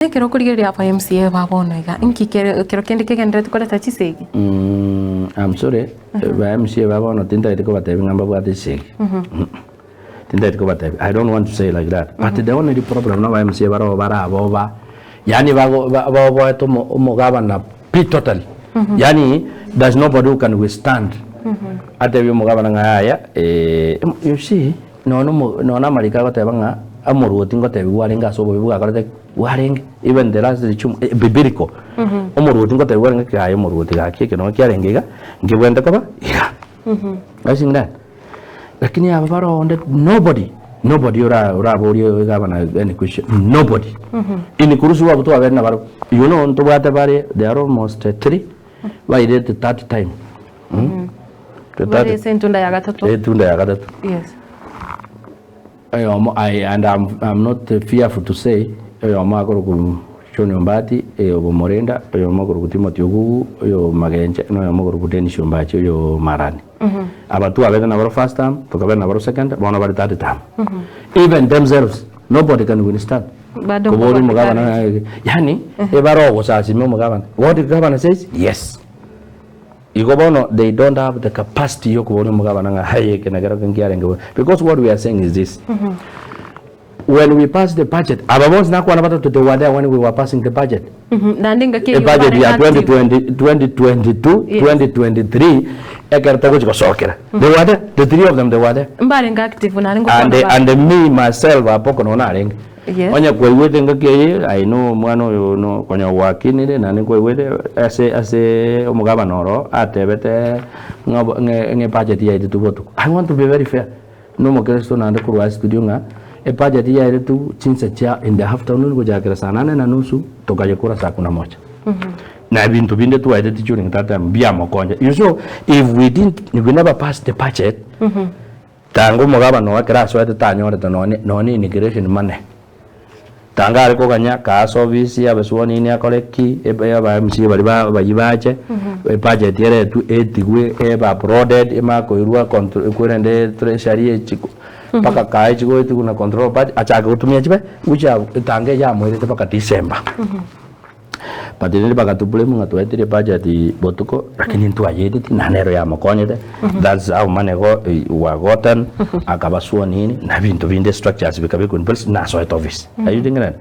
Kero kurigeria apa MCA babona iga inki kero kende kegendre tukora tachisegi. I'm sorry. Ba MCA babona tinda itiko batebi ngamba bwate segi. Tinda itiko batebi. I don't want to say like that. But the only problem now MCA baro bara aboba. Yani bago to umugabana totally. Yani there's nobody who can withstand. Atebi umugabana ngaya you see no na marika ko tebanga amuru tingo tebi warenga so bibuga karate wareng even the last chum biblical amuru tingo tebi warenga kaya amuru tiga ke no kyarengega ngibwenda ko ba yeah I think that lakini abaro on nobody ora bori gabana any question nobody in kurusu wa buto abena baro you know on to bata bare they are almost 3 why did the third time Tunda ya gatatu. Yes. I'm not fearful to say magoro ku Shoni Ombati Morenda magoro ku Timothy Ogugu Magenche magoro ku Dennis Ombachi Marani abatu abena na first time tukabena na second bona bari third time even themselves nobody can withstand bado kubori mugabana yani ebaro go sasi mo mugabana what the governor says yes they don't have the capacity because what we are saying is this. When we pass the budget, when we were passing the budget. The budget year 2022, yes. 2023, they were there, the three of them they were there. And me myself Apoko no yes. Onya kwewete ngake I know mwano no konya wakini na ni kwewete ase omugaba noro atebete nge budget ya itu botu. I want to be very fair. No mo kresto na ndo kurwa studio nga budget ya itu chinsa cha in the afternoon go jakira sana na nusu tokaje kura saa 11. Na bintu binde tu aide during that time bia mokonja. You know if we never pass the budget tango mugaba no akira so ate tanyo ate no ni immigration money. Tangare ko kanya ka service ya beswoni ni akoleki ba MCA bali bayibache budget yere tu etigwe ba prodded ma ko irua control ko rende treasury chiko paka kai chiko tu na control budget acha ko tumia chibe ucha tange ya mwezi paka December padile baka tupule munga tu etire budget botuko lakini ntu ayede nanero ya makonyete that's how money go wa gotten akabaswoni na bintu binde structures bikabe kun na so office are you thinking that